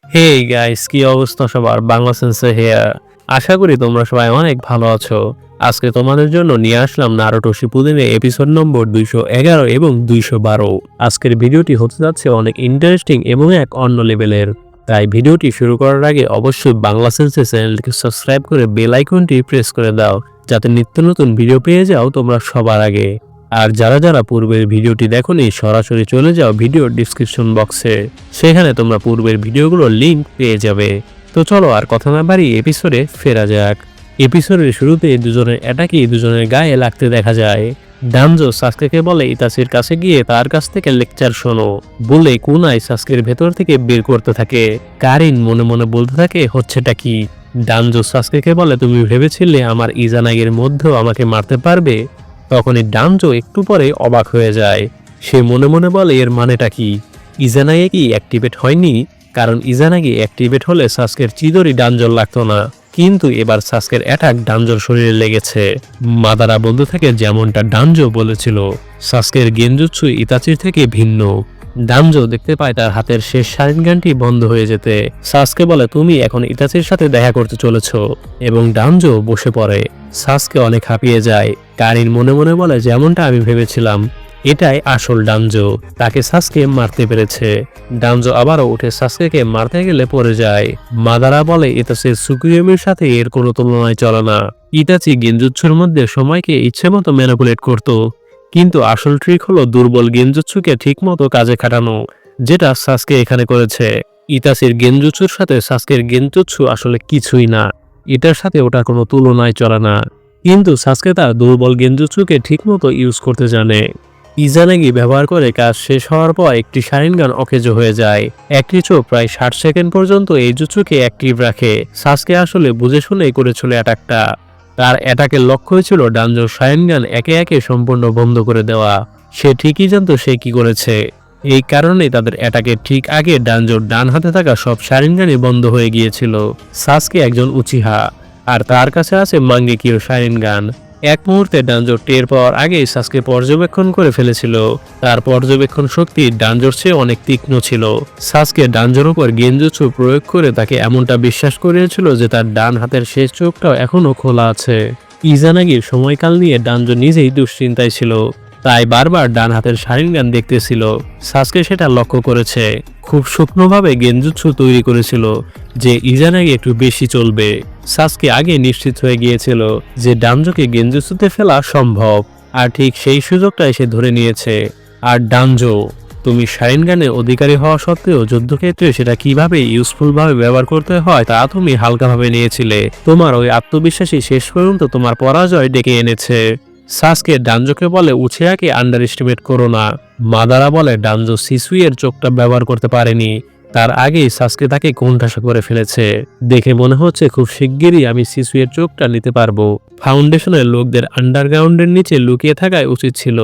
Hey guys, কি অবস্থা সবার? বাংলা সেন্সে হেয়ার। আশা করি তোমরা সবাই অনেক ভালো আছো। আজকে তোমাদের জন্য নিয়ে আসলাম নারুটো শিপুদেনের এপিসোড নম্বর 211 এবং 212। আজকের ভিডিওটি হতে যাচ্ছে অনেক ইন্টারেস্টিং এবং এক অন্য লেভেলের। তাই ভিডিওটি শুরু করার আগে অবশ্যই বাংলা সেন্সে চ্যানেলটিকে সাবস্ক্রাইব করে বেল আইকনটি প্রেস করে দাও, যাতে নিত্য নতুন ভিডিও পেয়ে যাও তোমরা সবার আগে। আর যারা যারা পূর্বের ভিডিওটি দেখোনি সরাসরি চলে যাও ভিডিওর ডিসক্রিপশন বক্সে, সেখানে তোমরা পূর্বের ভিডিওগুলোর লিংক পেয়ে যাবে। তো চলো আর কথা না বাড়ি এপিসোডে ফেরা যাক। এপিসোডের শুরুতে দুজনের অ্যাটাকই দুজনের গায়ে লাগতে দেখা যায়। ডানজো সাসকেকে বলে ইতাচির কাছে গিয়ে তার কাছ থেকে লেকচার শোনো বলে কুনাই সাসকের ভেতর থেকে বের করতে থাকে। কারিন মনে মনে বলতে থাকে হচ্ছেটা কি। ডানজো সাসকেকে বলে তুমি ভেবেছিলে আমার ইজানাগির মধ্যেও আমাকে মারতে পারবে? তখনই ডানজো একটু পরে অবাক হয়ে যায়। সে মনে মনে বলে এর মানেটা কি? ইজানাগি কি অ্যাক্টিভেট হয়নি? কারণ ইজানাগি অ্যাক্টিভেট হলে সাসকের চিদরি ডানজোর লাগতো না, কিন্তু এবার সাসকের অ্যাটাক ডানজোর শরীরে লেগেছে। মাদারা বলতে থাকে যেমনটা ডানজো বলেছিল, সাসকের গেনজুৎসু ইতাচির থেকে ভিন্ন। ডানজো দেখতে পায় তার হাতের শেষ শারিনগানটি বন্ধ হয়ে যেতে। সাসকে বলে তুমি এখন ইতাচির সাথে দেখা করতে চলেছ, এবং ডানজো বসে পড়ে। সাসকে অনেক হাঁপিয়ে যায়। কারিন মনে মনে বলে যেমনটা আমি ভেবেছিলাম, এটাই আসল ডানজো, তাকে সাসকে মারতে পেরেছে। ডানজো আবারও উঠে সাসকেকে মারতে গেলে পড়ে যায়। মাদারা বলে ইতাচির সুকুয়োমির সাথে এর কোনো তুলনায় চলে না। ইতাচি গেনজুৎসুর মধ্যে সময়কে ইচ্ছে মতো ম্যানিপুলেট করত, কিন্তু আসল ট্রিক হলো দুর্বল গেনজুৎসুকে ঠিকমতো কাজে খাটানো, যেটা সাসকে এখানে করেছে। ইতাচির গেনজুৎসুর সাথে সাসকের গেনজুৎসু আসলে কিছুই না, এটার সাথে ওটার কোনো তুলনায় চলে না। কিন্তু সাসকে তার দুর্বল গেনজুৎসুকে ঠিকমতো ইউজ করতে জানে। ইজানাগি ব্যবহার করে কাজ শেষ হওয়ার পর একটি শারিনগান অকেজো হয়ে যায়। একটি চোখ প্রায় 60 সেকেন্ড পর্যন্ত এই জুৎসুকে অ্যাক্টিভ রাখে। সাসকে আসলে বুঝে শুনেই করেছিল অ্যাটাকটা। তার অ্যাটাকের লক্ষ্য ছিল ডানজোর শারিনগান একে একে সম্পূর্ণ বন্ধ করে দেওয়া। সে ঠিকই জানতো সে কি করেছে। এই কারণেই তাদের অ্যাটাকের ঠিক আগে ডানজোর ডান হাতে থাকা সব শারিনগানই বন্ধ হয়ে গিয়েছিল। সাসকে একজন উচিহা, আর তার কাছে আছে মাঙ্গেকিও শারিনগান। এক মুহূর্তে ডানজোর টের পাওয়ার আগেই সাসকে পর্যবেক্ষণ করে ফেলেছিল। তার পর্যবেক্ষণ শক্তি ডানজোর চেয়ে অনেক তীক্ষ্ণ ছিল। সাসকে ডানজোর উপর গেনজুৎসু প্রয়োগ করে তাকে এমনটা বিশ্বাস করিয়েছিল যে তার ডান হাতের শেষ চোখটাও এখনো খোলা আছে। ইজানাগির সময়কাল নিয়ে ডানজো নিজেই দুশ্চিন্তায় ছিল, তাই বারবার ডান হাতের শারিনগান দেখতেছিল। সাসকে সেটা লক্ষ্য করেছে। খুব সূক্ষ্মভাবে গেনজুৎসু তৈরি করেছিল যে ইজানাগি একটু বেশি চলবে। সাসকে আগে নিশ্চিত হয়ে গিয়েছিল যে ডানজোকে গেনজুৎসুতে ফেলা সম্ভব, আর ঠিক সেই সুযোগটাই সে ধরে নিয়েছে। আর ডানজো, তুমি শারিনগানের অধিকারী হওয়া সত্ত্বেও যুদ্ধক্ষেত্রে সেটা কিভাবে ইউজফুল ভাবে ব্যবহার করতে হয় তা তুমি হালকাভাবে নিয়েছিলে। তোমার ওই আত্মবিশ্বাসী শেষ পর্যন্ত তোমার পরাজয় ডেকে এনেছে। সাসকে ডানজোকে বলে উচিহাকে আন্ডার এস্টিমেট করো না। মাদারা বলে ডানজো সিসুইয়ের চোখটা ব্যবহার করতে পারেনি, তার আগেই সাসকে তাকে কোণঠাসা করে ফেলেছে। দেখে মনে হচ্ছে খুব শিগগিরই আমি সিসুইয়ের চোখটা নিতে পারবো। ফাউন্ডেশনের লোকদের আন্ডারগ্রাউন্ডের নিচে লুকিয়ে থাকাই উচিত ছিল।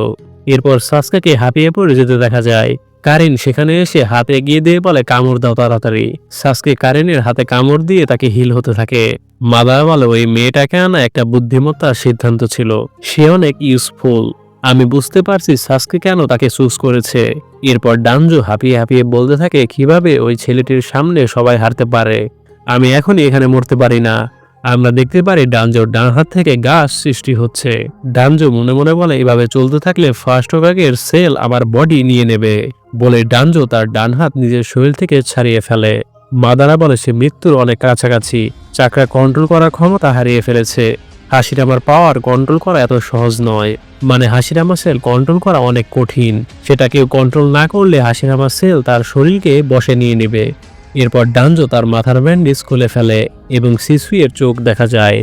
এরপর সাসকেকে হাঁপিয়ে পড়ে যেতে দেখা যায়। কারিন সেখানে এসে হাত এগিয়ে দিয়ে বলে কামড় দাও তাড়াতাড়ি। সাসকে কারিনের হাতে কামড় দিয়ে তাকে হিল হতে থাকে। মাদার বলে ওই মেয়েটাকে আনা একটা বুদ্ধিমত্তার সিদ্ধান্ত ছিল, সে অনেক ইউজফুল। আমি বুঝতে পারছি সাসকে কেন তাকে চুজ করেছে। এরপর ডানজো হাঁপিয়ে হাঁপিয়ে বলতে থাকে কিভাবে ওই ছেলেটির সামনে সবাই হারতে পারে। আমি এখনই এখানে মরতে পারি না। আমরা দেখতে পারি ডানজোর ডান হাত থেকে গাছ সৃষ্টি হচ্ছে। ডানজো মনে মনে বলে এভাবে চলতে থাকলে ফার্স্ট হোকাগের সেল আমার বডি নিয়ে নেবে বলে ডানজো তার ডান হাত নিজের শরীর থেকে ছাড়িয়ে ফেলে। মাদারা বলে সে মৃত্যুর অনেক কাছাকাছি, চাকরা কন্ট্রোল করার ক্ষমতা হারিয়ে ফেলেছে। হাসিরামার পাওয়ার কন্ট্রোল করা এত সহজ নয়, মানে হাসিরামা সেল কন্ট্রোল করা অনেক কঠিন। সেটা কেউ কন্ট্রোল না করলে হাসিরামা সেল তার শরীরকে বশে নিয়ে নেবে। এরপর ডানজো তার মাথার ব্যান্ডেজ খুলে ফেলে এবং সিসুইয়ের চোখ দেখা যায়।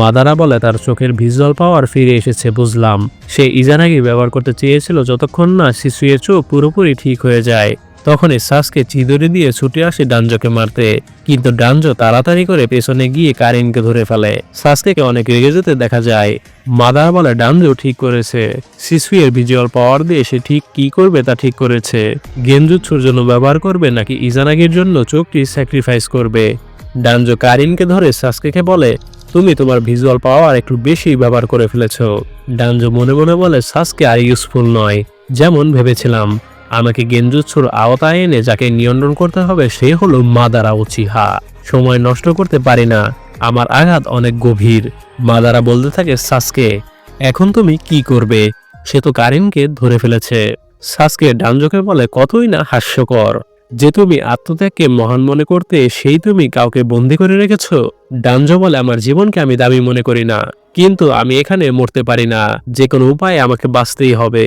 মাদারা বলে তার চোখের ভিজুয়াল পাওয়ার ফিরে এসেছে বুঝলাম। সে ইজানাগি ব্যবহার করতে চেয়েছিল যতক্ষণ না সিসুইয়ের চোখ পুরোপুরি ঠিক হয়ে যায়। তখনই সাসকে চিদরি দিয়ে ছুটে আসে ডানজোকে মারতে, কিন্তু ডানজো তাড়াতাড়ি করে পেছনে গিয়ে কারিনকে ধরে ফেলে। সাসকেকে অনেক রেগে যেতে দেখা যায়। মাদার বলে ডানজো ঠিক করেছে, সিসুইয়ের ভিজুয়াল পাওয়ার দিয়ে সে ঠিক কি করবে তা ঠিক করেছে। গেনজুৎসুর জন্য ব্যবহার করবে নাকি ইজানাগির জন্য চোখটি স্যাক্রিফাইস করবে। ডানজো কারিনকে ধরে সাসকেকে বলে তুমি তোমার ভিজুয়াল পাওয়ার একটু বেশি ব্যবহার করে ফেলেছ। ডানজো মনে মনে বলে সাসকে আর ইউজফুল নয় যেমন ভেবেছিলাম। আমাকে গেনজুৎসুর আওতায় এনে যাকে নিয়ন্ত্রণ করতে হবে সে হলো মাদারা উচিহা। সময় নষ্ট করতে পারি না, আমার আঘাত অনেক গভীর। মাদারা বলতে থাকে, সাসকে এখন তুমি কি করবে? সে তো কারিনকে ধরে ফেলেছে। সাসকে ডানজোকে বলে, কতই না হাস্যকর যে তুমি আত্মত্যাগকে মহান মনে করতে সেই তুমি কাউকে বন্দি করে রেখেছ। ডানজো বলে, আমার জীবনকে আমি দামি মনে করি না, কিন্তু আমি এখানে মরতে পারি না। যে কোনো উপায়ে আমাকে বাঁচতেই হবে,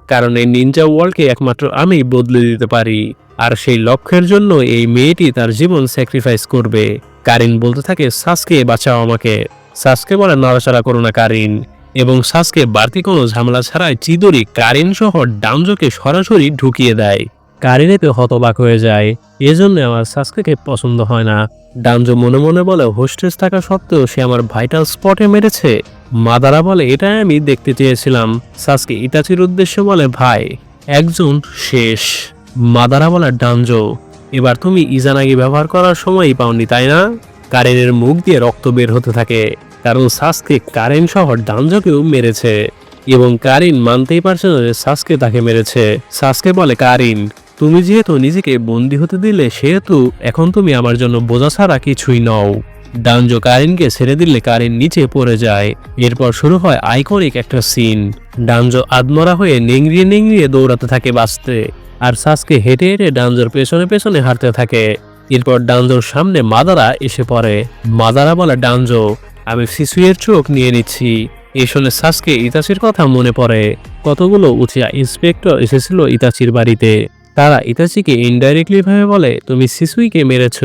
কারণ এই নিনজা ওয়ার্ল্ডকে একমাত্র আমি বদলে দিতে পারি। আর সেই লক্ষ্যের জন্য এই মেয়েটি তার জীবন স্যাক্রিফাইস করবে। কারিন বলতে থাকে, সাসকে বাঁচাও আমাকে। সাসকে বলে, নড়াচড়া করো না কারিন। এবং সাসকে বাড়তি কোনো ঝামেলা ছাড়াই চিদরি কারিন সহ ডানজোকে সরাসরি ঢুকিয়ে দেয়। কারিন এতে হতবাক হয়ে যায়। এজন্য আমার সাসকেকে পছন্দ হয় না। ডানজো মনে মনে বলে, হোস্টেস থাকা সত্ত্বেও সে আমার ভাইটাল স্পটে মেরেছে। মাদারা বলে, এটাই আমি দেখতে চেয়েছিলাম। সাসকে ইতাচির উদ্দেশ্যে বলে, ভাই একজন শেষ। মাদারা বলে, ডানজো এবার তুমি ইজানাগি ব্যবহার করার সময়ই পাওনি, তাই না? কারিনের মুখ দিয়ে রক্ত বের হতে থাকে, কারণ সাসকে কারিন সহ ডানজোকেও মেরেছে এবং কারিন মানতেই পারছে না যে সাসকে তাকে মেরেছে। সাসকে বলে, কারিন তুমি যেহেতু নিজেকে বন্দী হতে দিলে সেহেতু এখন তুমি আমার জন্য বোঝা ছাড়া কিছুই নও। ডানজো কারিনকে ছেড়ে দিলে কারিন নিচে পড়ে যায়। এরপর শুরু হয় আইকনিক একটা সিন। ডানজো আদমরা হয়ে নেংড়িয়ে নেংড়িয়ে দৌড়াতে থাকে বাঁচতে, আর সাসকে হেঁটে হেঁটে ডানজোর পেছনে পেছনে হাঁটতে থাকে। এরপর ডানজোর সামনে মাদারা এসে পড়ে। মাদারা বলে, ডানজো আমি সিসুইয়ের চোখ নিয়ে নিচ্ছি। এই শুনে সাসকে ইতাচির কথা মনে পড়ে। কতগুলো উচিয়া ইন্সপেক্টর এসেছিল ইতাচির বাড়িতে, তারা ইতাচিকে ইনডাইরেক্টলি ভাবে বলে তুমি সিসুইকে মেরেছ।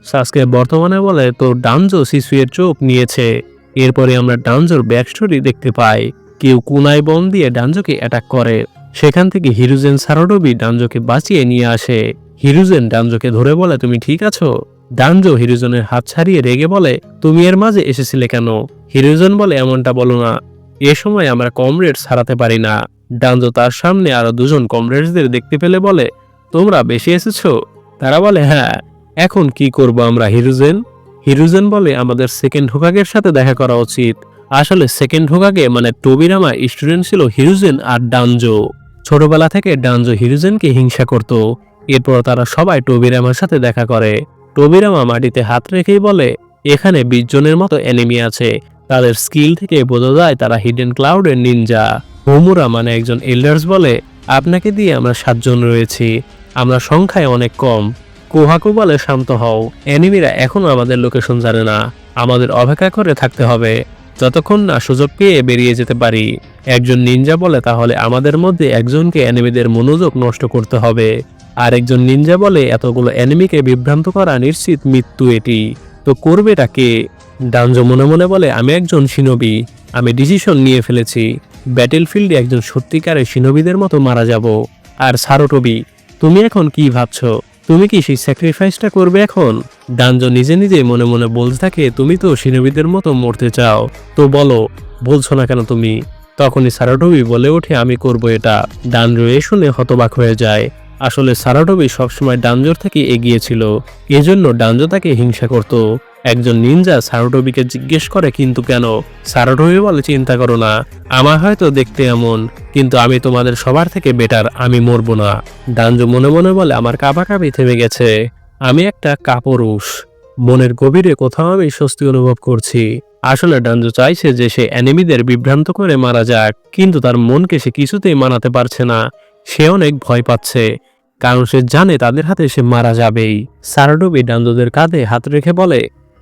সাসকে বর্তমানে বলে, তো ডানজো সিসুইয়ের চোখ নিয়েছে। এরপরে আমরা ডানজোর ব্যাকস্টোরি দেখতে পাই। কেউ কুনায় বম দিয়ে ডানজোকে অ্যাটাক করে। সেখান থেকে হিরুজেন সারাডোবি ডানজোকে বাঁচিয়ে নিয়ে আসে। হিরুজেন ডানজোকে ধরে বলে, তুমি ঠিক আছো? ডানজো হিরুজনের হাত ছাড়িয়ে রেগে বলে, তুমি এর মাঝে এসেছিলে কেন? হিরুজন বলে, এমনটা বলো না, এ সময় আমরা কমরেডস হারাতে পারি না। ডানজো তার সামনে আরো দুজন কমরেডসদের দেখতে পেলে বলে, তোমরা বেশি এসেছো? তারা বলে, হ্যাঁ, এখন কি করব আমরা হিরুজেন? হিরুজেন বলে, আমাদের সেকেন্ড হোকাগের সাথে দেখা করা উচিত। আসলে সেকেন্ড হোকাগে মানে টোবিরামা স্টুডেন্ট ছিল হিরুজেন আর ডানজো। ছোটবেলা থেকে ডানজো হিরুজেনকে হিংসা করত। এরপর তারা সবাই টোবিরামার সাথে দেখা করে। টোবিরামা মাটিতে হাত রেখেই বলে, এখানে 20 জনের মতো এনিমি আছে। তাদের স্কিল থেকে বোঝা যায় তারা হিডেন ক্লাউডের নিনজা। হোমুরা মানে একজন এল্ডার্স বলে, আপনাকে দিয়ে আমরা 7 জন রয়েছি, আমরা সংখ্যায় অনেক কম। কোহাকু বলে, শান্ত হও, এনিমিরা এখনো আমাদের লোকেশন জানে না, আমাদের অপেক্ষা করে থাকতে হবে যতক্ষণ না সুযোগ পেয়ে বেরিয়ে যেতে পারি। একজন নিনজা বলে, তাহলে আমাদের মধ্যে একজনকে এনিমিদের মনোযোগ নষ্ট করতে হবে। আর একজন নিনজা বলে, এতগুলো এনিমিকে বিভ্রান্ত করা নিশ্চিত মৃত্যু, এটি তো করবেটা কে? ডানজো মনে মনে বলে, আমি একজন শিনোবি, আমি ডিসিশন নিয়ে ফেলেছি, ব্যাটেলফিল্ডে একজন সত্যিকারের শিনোবিদের মতো মারা যাব। আর সারোটোবি, তুমি এখন কি ভাবছো? তুমি কি সেই স্যাক্রিফাইসটা করবে এখন? ডানজো নিজে নিজে মনে মনে বলতে থাকে, তুমি তো শিনোবিদের মতো মরতে চাও, তো বলো, বলছো না কেন তুমি? তখনই সারাটোবি বলে ওঠে, আমি করব এটা। ডানজো এ শুনে হতবাক হয়ে যায়। আসলে সারাটোবি সবসময় ডানজোর থেকে এগিয়ে ছিল, এজন্য ডানজো তাকে হিংসা করত। একজন নিনজা সারাটোবিকে জিজ্ঞেস করে, কিন্তু কেন? সারাটোবি বলে, চিন্তা করো না, আমার হয়তো দেখতে এমন, কিন্তু আমি তোমাদের সবার থেকে বেটার, আমি মরবো না। ডানজো মনে মনে বলে, আমার কাঁপাকাঁপি থেমে গেছে, আমি একটা কাপুরুষ, মনের গভীরে কোথাও আমি স্বস্তি অনুভব করছি। আসলে ডানজো চাইছে যে সে এনিমিদের বিভ্রান্ত করে মারা যাক, কিন্তু তার মনকে সে কিছুতেই মানাতে পারছে না। সে অনেক ভয় পাচ্ছে, কারণ সে জানে তাদের হাতে সে মারা যাবেই। সারাডোবি ডানজোদের কাঁধে হাত রেখে বলে,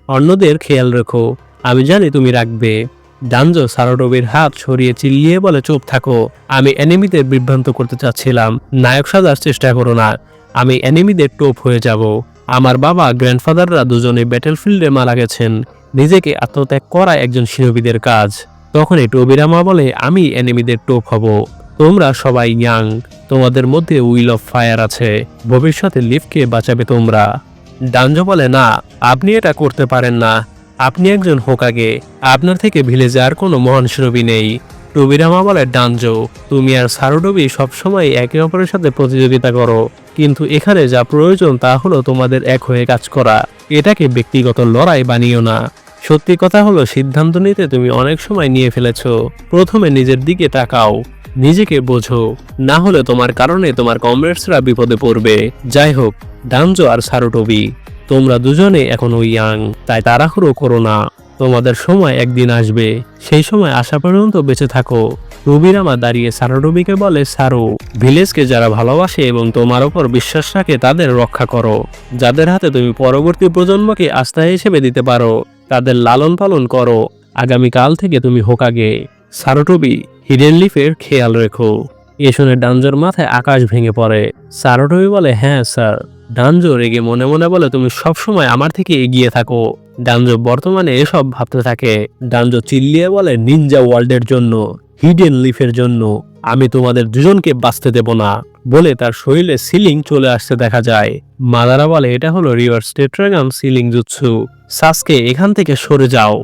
অন্যদের খেয়াল রেখো, আমি জানি তুমি রাখবে। ডানজো সারাডোবির হাত সরিয়ে চিল্লিয়ে বলে, চুপ থাকো, আমি এনিমিদের বিভ্রান্ত করতে চাচ্ছিলাম, নায়ক সাজার চেষ্টা করো না, আমি এনিমিদের টোপ হয়ে যাব। আমার বাবা গ্র্যান্ডফাদাররা দুজনে ব্যাটেলফিল্ডে মারা গেছেন, নিজেকে আত্মত্যাগ করা একজন শিরোবীদের কাজ। তখনই টোবিরামা বলে, আমি এনিমিদের টোপ হব, তোমরা সবাই ইয়াং, তোমাদের মধ্যে উইল অফ ফায়ার আছে, ভবিষ্যতে লিফকে বাঁচাবে তোমরা। ডানজো বলে, না, আপনি এটা করতে পারেন না, আপনি একজন হোকাগে, আপনার থেকে ভিলেজে আর কোনো মহান শিরোবী নেই। টোবিরামা বলে, ডানজো তুমি আর সারোডোবি সবসময় একে অপরের সাথে প্রতিযোগিতা করো, কিন্তু এখানে যা প্রয়োজন তা হলো তোমাদের এক হয়ে কাজ করা, এটাকে ব্যক্তিগত লড়াই বানিও না। সত্যি কথা হলো, সিদ্ধান্ত নিতে তুমি অনেক সময় নিয়ে ফেলেছো, প্রথমে নিজের দিকে তাকাও, নিজেকে বোঝো, না হলে তোমার কারণে তোমার কমরেডসরা বিপদে পড়বে। যাই হোক, ডানজো আর সারুটোবি, তোমরা দুজনে এখনো ইয়াং, তাই তাড়াহুড়ো করো না। তোমাদের সময় একদিন আসবে, সেই সময় আসা পর্যন্ত বেঁচে থাকো। রুবিরামা দাঁড়িয়ে সারুটোবিকে বলে, সারু, ভিলেজকে যারা ভালোবাসে এবং তোমার ওপর বিশ্বাস রাখে তাদের রক্ষা করো। যাদের হাতে তুমি পরবর্তী প্রজন্মকে আস্থা হিসেবে দিতে পারো তাদের লালন পালন করো। আগামীকাল থেকে তুমি হোকাগে। সারুটোবি, হিডেন লিফের খেয়াল রেখো। এ শুনে ডানজোর মাথায় আকাশ ভেঙে পড়ে। সারুটোবি বলে, হ্যাঁ স্যার। ডানজো রেগে মনে মনে বলে, তুমি সবসময় আমার থেকে এগিয়ে থাকো। ডানজো বর্তমানে এসব ভাবতে থাকে। ডানজো চিল্লিয়ে বলে, নিনজা ওয়ার্ল্ডের জন্য, হিডেন লিফের জন্য আমি তোমাদের দুজনকে বাঁচতে দেব না। বলে তার শরীরে সিলিং চলে আসতে দেখা যায়। মাদারা বলে, এটা হলো রিভার্স টেট্রাগ্রাম সিলিং জুৎসু। সাসকে, এখান থেকে সরে যাও।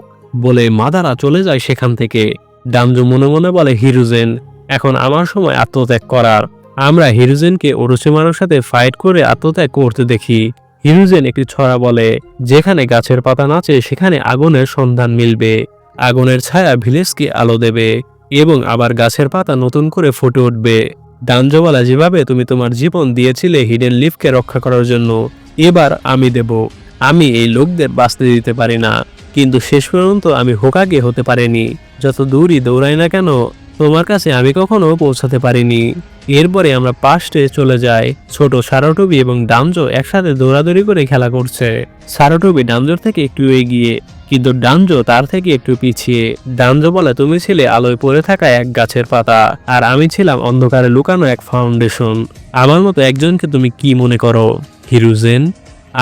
বলে মাদারা চলে যায় সেখান থেকে। ডানজো মনে মনে বলে, হিরুজেন, এখন আমার সময় আত্মত্যাগ করার। আমরা হিরুজেনকে ওরোচিমারুর সাথে ফাইট করে আত্মত্যাগ করতে দেখি। হিরুজেন একটি ছড়া বলে, যেখানে গাছের পাতা নাচে সেখানে আগুনের সন্ধান মিলবে। আগুনের ছায়া ভিলেজকে আলো দেবে এবং আবার গাছের পাতা নতুন করে ফুটে উঠবে। ডানজো বলে, যেভাবে তুমি তোমার জীবন দিয়েছিলে হিডেন লিফকে রক্ষা করার জন্য, এবার আমি দেব। আমি এই লোকদের বাঁচতে দিতে পারি না, কিন্তু শেষ পর্যন্ত আমি হোকাগে হতে পারিনি। যত দূরই দৌড়াই না কেন, তোমার কাছে আমি কখনো পৌঁছাতে পারিনি। এরপরে আমরা পাস্টে চলে যাই। ছোট সারুটোবি এবং ডানজো একসাথে দৌড়াদৌড়ি করে খেলা করছে। সারুটোবি ডানজোর থেকে একটু এগিয়ে, কিন্তু ডানজো তার থেকে একটু পিছিয়ে। ডানজো বলে, তুমি ছিলে আলোয় পড়ে থাকা এক গাছের পাতা, আর আমি ছিলাম অন্ধকারে লুকানো এক ফাউন্ডেশন। আমার মতো একজনকে তুমি কি মনে করো, হিরুজেন?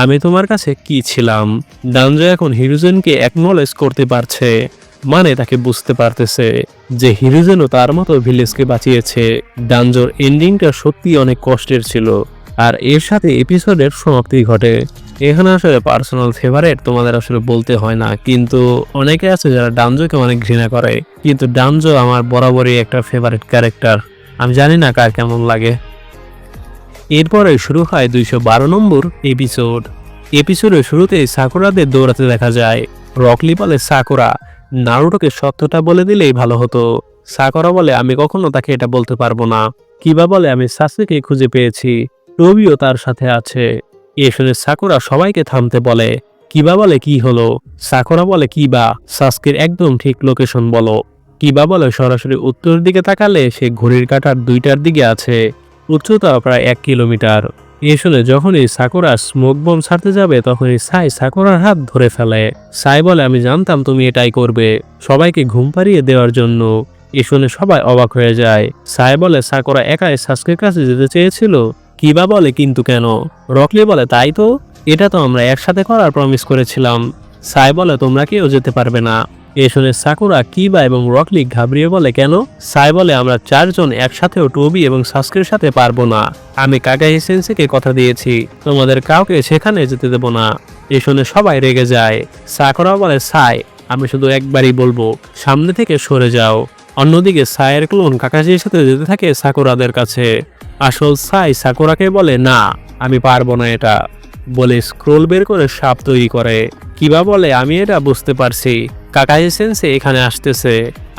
আমি তোমার কাছে কি ছিলাম? ডানজো এখন হিরুজেনকে অ্যাকনলেজ করতে পারছে, মানে তাকে বুঝতে পারতেছে যে হিরুজেনও তার মতো ভিলেজকে বাঁচিয়েছে। ডানজোর এন্ডিংটা সত্যি অনেক কষ্টের ছিল, আর এর সাথে এপিসোডের সমাপ্তি ঘটে। এখানে আসলে পার্সোনাল ফেভারিট তোমাদের আসলে বলতে হয় না, কিন্তু অনেকে আছে যারা ডানজোকে অনেক ঘৃণা করে, কিন্তু ডানজো আমার বরাবরই একটা ফেভারিট ক্যারেক্টার। আমি জানি না কার কেমন লাগে। এরপরে শুরু হয় 212 নম্বর এপিসোড। এপিসোডের শুরুতেই সাকুরাদের দৌড়াতে দেখা যায়। রকলি বলে, সাকুরা, নারুটোকে সত্যটা বলে দিলেই ভালো হতো। সাকুরা বলে, আমি কখনো তাকে এটা বলতে পারবো না। কিবা বলে, আমি সাসুকে খুঁজে পেয়েছি, টোবিও তার সাথে আছে। এ শুনে সাকুরা সবাইকে থামতে বলে। কিবা বলে, কি হলো? সাকুরা বলে, কিবা, সাসকের একদম ঠিক লোকেশন বলো। কিবা বলে, সরাসরি উত্তর দিকে তাকালে সে ঘড়ির কাঁটার 2টার দিকে আছে, উচ্চতা প্রায় 1 কিলোমিটার। এ শুনে যখনই সাকুরা স্মোক বম ছাড়তে যাবে তখনই সাই সাকুরার হাত ধরে ফেলে। সাই বলে, আমি জানতাম তুমি এটাই করবে, সবাইকে ঘুম পাড়িয়ে দেওয়ার জন্য। এ শুনে সবাই অবাক হয়ে যায়। সাই বলে, সাকুরা একাই সাসকের কাছে যেতে চেয়েছিল। কিবা বলে, কিন্তু কেন? রকলি বলে, তাই তো, এটা তো আমরা একসাথে করার প্রমিস করেছিলাম। সাই বলে, তোমরা কেউ যেতে পারবে না। এ শুনে সাকুরা, কিবা এবং রকলি ঘাবড়িয়ে বলে, কেন? সাই বলে, আমরা 4 জন একসাথেও টোবি এবং সাসকের সাথে পারবো না। আমি কাকাহি সেন্সেকে কথা দিয়েছি, তোমাদের কাউকে সেখানে যেতে দেব না। এ শুনে সবাই রেগে যায়। সাকুরা বলে, সাই, আমি শুধু একবারই বলবো, সামনে থেকে সরে যাও। অন্যদিকে সাইয়ের ক্লোন কাকাশির সাথে যেতে থাকে সাকুরাদের কাছে। আসল সাই সাকুরাকে বলে, না, আমি পারবো না এটা। বলে স্ক্রোল বের করে সাপ তৈরি করে। কিবা বলে, আমি এটা বুঝতে পারছি, কাকাহি সেন্সে এখানে আসতেছে,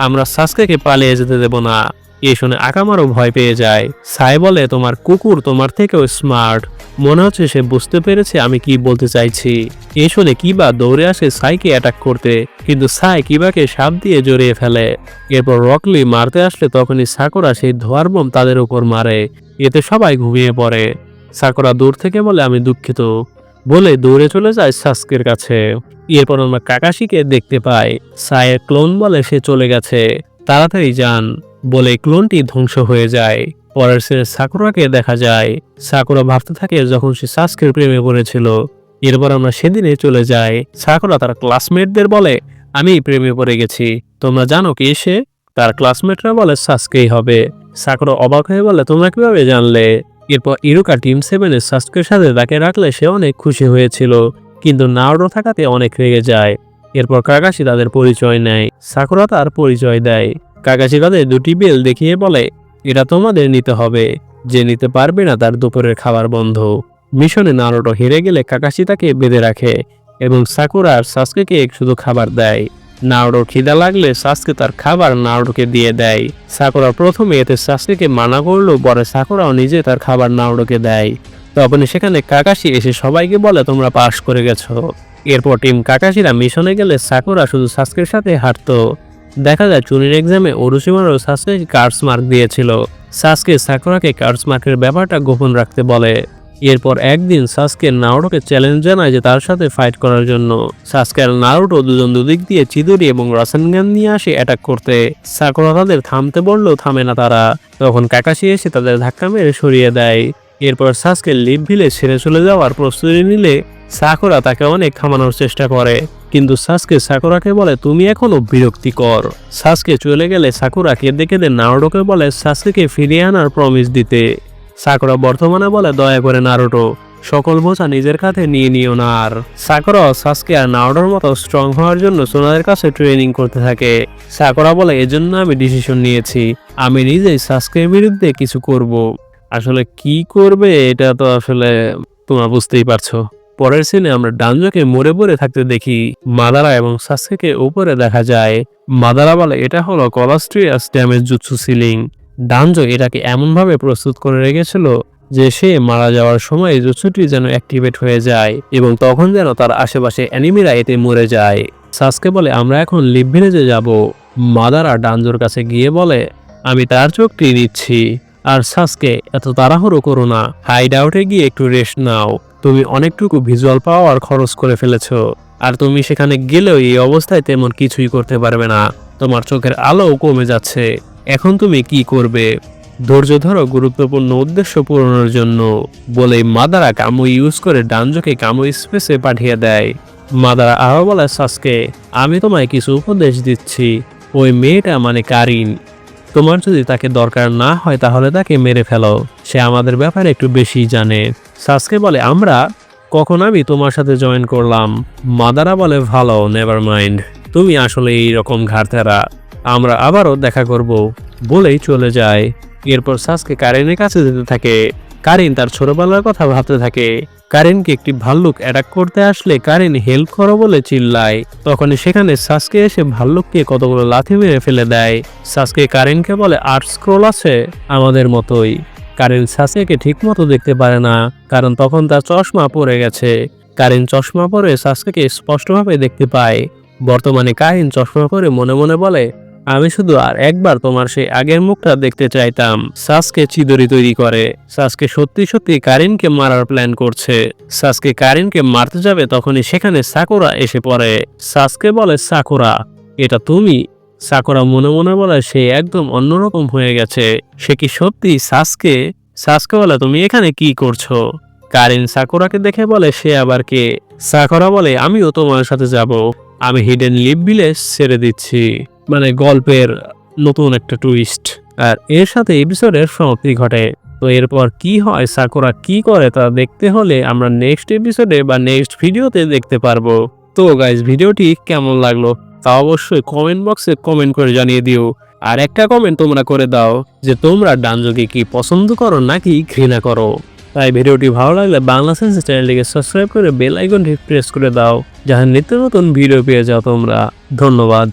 আমরা সাসকেকে পালিয়ে যেতে দেব না। এ শুনে আকামারও ভয় পেয়ে যায়। সাই বলে, তোমার কুকুর তোমার থেকেও স্মার্ট, মনে হচ্ছে সে বুঝতে পেরেছে আমি কি বলতে চাইছি। এ শুনে কিবা দৌড়ে আসে সাইকে অ্যাটাক করতে, কিন্তু সাই কিবাকে সাপ দিয়ে জড়িয়ে ফেলে। এরপর রকলি মারতে আসলে তখনই সাকুরা সেই ধোয়ার বোম তাদের উপর মারে, এতে সবাই ঘুমিয়ে পড়ে। সাকুরা দূর থেকে বলে, আমি দুঃখিত, বলে দৌড়ে চলে যায় সাসকের কাছে। এরপর আমরা কাকাশিকে দেখতে পাই। সাইয়ের ক্লোন বলে সে চলে গেছে, তাড়াতাড়ি যান। বলে ক্লোনটি ধ্বংস হয়ে যায়। পরের সিনে সাকুরাকে দেখা যায়। সাকুরা ভাবতে থাকে যখন সে সাসকের প্রেমে পড়েছিল। এরপর আমরা সেদিনে চলে যাই। সাকুরা তার ক্লাসমেটদের বলে, আমি প্রেমে পড়ে গেছি, তোমরা জানো কি সে? তার ক্লাসমেটরা বলে, সাসকেই হবে। সাকুরা অবাক হয়ে বলে, তোমরা কিভাবে জানলে? এরপর ইরুকা টিম 7-এর সাসকের সাথে তাকে রাখলে সে অনেক খুশি হয়েছিল, কিন্তু নারুটো থাকাতে অনেক রেগে যায়। এরপর কাকাশি তাদের পরিচয় নেয়। সাকুরা তার পরিচয় দেয়। কাকাশি তাদের 2টি বেল দেখিয়ে বলে, এটা তোমাদের নিতে হবে, যে নিতে পারবে না তার দুপুরের খাবার বন্ধ। মিশনে নারুটো হেরে গেলে কাকাশি তাকে বেঁধে রাখে এবং সাকুরা আর সাসকেকে শুধু খাবার দেয়। নারুটোর খিদা লাগলে সাসকে তার খাবার নারুটোকে দিয়ে দেয়। সাকুরা প্রথমে এতে সাসকেকে মানা করলো, পরে সাকুরাও নিজে তার খাবার নারুটোকে দেয়। তখনই সেখানে কাকাশি এসে সবাইকে বলে তোমরা পাস করে গেছো। এরপর টিম কাকাশিরা মিশনে গেলে সাকুরা শুধু সাসকের সাথে হাঁটতো। দেখা যায় চুনির এক্সামে ওরোচিমারও সাসকেকে কার্স মার্ক দিয়েছিল। সাসকে সাকুরাকে কার্স মার্কের ব্যাপারটা গোপন রাখতে বলে। এরপর একদিন সাসকে নারুটোকে চ্যালেঞ্জ জানায় যে তার সাথে ফাইট করার জন্য। সাসকে আর নারুটো দুজন দুদিক দিয়ে চিদুরি এবং রাসেনগান নিয়ে আসে অ্যাটাক করতে। সাকুরা তাদের থামতে বললেও থামে না তারা। তখন কাকাশি এসে তাদের ধাক্কা মেরে সরিয়ে দেয়। এরপর সাসকে লিভ ভিলেজ ছেড়ে চলে যাওয়ার প্রস্তুতি নিলে সাকুরা তাকে অনেক থামানোর চেষ্টা করে, কিন্তু সাসকে সাকুরাকে বলে তুমি এখনো বিরক্তিকর। সাসকে চলে গেলে সাকুরা কেঁদে কেঁদে নারুটোকে বলে সাসকেকে ফিরিয়ে আনার প্রমিস দিতে। সাকুরা বর্তমানে বলে দয়া করে নারুটো, সকল বোঝা নিজের কাঁধে নিয়ে নিও না। আর সাকুরা সাসকে আর নারুটোর মতো স্ট্রং হওয়ার জন্য সোনাদের কাছে ট্রেনিং করতে থাকে। সাকুরা বলে এজন্য আমি ডিসিশন নিয়েছি, আমি নিজেই সাসকের বিরুদ্ধে কিছু করব। আসলে কি করবে এটা তো আসলে তোমরা বুঝতেই পারছো। পরের সিনে আমরা ডানজোকে মরে পড়ে থাকতে দেখি। মাদারা এবং সাসকেকে উপরে দেখা যায়। মাদারা বলে এটা হলো কলাস্ট্রিয়াস ড্যামেজ জুৎসু সিলিং। ডানজো এটাকে এমনভাবে প্রস্তুত করে রেখেছিল যে সে মারা যাওয়ার সময় জুৎসুটি যেন অ্যাক্টিভেট হয়ে যায় এবং তখন যেন তার আশেপাশে অ্যানিমিরা এতে মরে যায়। সাসকে বলে আমরা এখন লিভ ভিলেজে যাব। মাদারা ডানজোর কাছে গিয়ে বলে আমি তার চোখটি নিচ্ছি। আর সাসকে এত তাড়াহুড়ো করো না, হাইড আউটে গিয়ে একটু রেস্ট নাও। তুমি অনেকটুকু ভিজুয়াল পাওয়ার খরচ করে ফেলেছো, আর তুমি সেখানে গেলেও এই অবস্থায় তেমন কিছুই করতে পারবে না। তোমার চোখের আলোও কমে যাচ্ছে। এখন তুমি কি করবে? ধৈর্য ধরো গুরুত্বপূর্ণ উদ্দেশ্য পূরণের জন্য, বলেই মাদারা কামু ইউজ করে ডানজোকে কামু স্পেসে পাঠিয়ে দেয়। মাদারা আরো বলে সাসকে আমি তোমায় কিছু উপদেশ দিচ্ছি। ওই মেয়েটা মানে কারিন, তোমার যদি তাকে দরকার না হয় তাহলে তাকে মেরে ফেলো। সে আমাদের ব্যাপারে একটু বেশি জানে। সাসকে বলে আমরা কখন আমি তোমার সাথে জয়েন করলাম? মাদারা বলে ভালো, নেভার মাইন্ড, তুমি আসলে এইরকম ঘাড়তেরা, আমরা আবারও দেখা করব বলেই চলে যায়। এরপর সাসকে কারিনের কাছে যেতে থাকে। কারিন তার ছোটবেলার কথা ভাবতে থাকে। কারিনকে একটি ভাল্লুক অ্যাটাক করতে আসলে কারিন হেল্প করো বলে চিল্লায়। তখন সেখানে সাসকে এসে ভাল্লুককে কতগুলো লাথি মেরে ফেলে দেয়। সাসকে কারিনকে বলে আর্ট স্ক্রোল আছে আমাদের মতোই। কারিন সাসকেকে ঠিক মতো দেখতে পারে না, কারণ তখন তার চশমা পড়ে গেছে। কারিন চশমা পরে সাসকেকে স্পষ্টভাবে দেখতে পায়। বর্তমানে কারিন চশমা পরে মনে মনে বলে আমি শুধু আর একবার তোমার সেই আগের মুখটা দেখতে চাইতাম। সাসকে চিদরি তৈরি করে। সাসকে সত্যি সত্যি কারিনকে মারার প্ল্যান করছে। সাসকে কারিনকে মারতে যাবে তখনই সেখানে সাকুরা এসে পড়ে। সাসকে বলে সাকুরা এটা তুমি? সাকুরা মনে মনে বলে সে একদম অন্যরকম হয়ে গেছে। সে কি সত্যি সাসকে? সাসকে বলে তুমি এখানে কি করছো? কারিন সাকুরাকে দেখে বলে সে আবার কে? সাকুরা বলে আমিও তোমার সাথে যাব। আমি হিডেন লিভ ভিলেজ ছেড়ে দিচ্ছি। মানে গল্পের নতুন একটা টুইস্ট। আর এর সাথে এপিসোডের সমাপ্তি ঘটে। তো এরপর কি হয়, সাকুরা কি করে তা দেখতে হলে আমরা নেক্সট এপিসোডে বা নেক্সট ভিডিওতে দেখতে পারবো। তো গাইজ ভিডিওটি কেমন লাগলো তা অবশ্যই কমেন্ট বক্সে কমেন্ট করে জানিয়ে দিও। আর একটা কমেন্ট তোমরা করে দাও যে তোমরা ডানজোকে কি পছন্দ করো নাকি ঘৃণা করো। তাই ভিডিওটি ভালো লাগলে বাংলা সেন্স চ্যানেলটিকে সাবস্ক্রাইব করে বেল আইকনটি প্রেস করে দাও, যাতে নিত্য নতুন ভিডিও পেয়ে যাও তোমরা। ধন্যবাদ।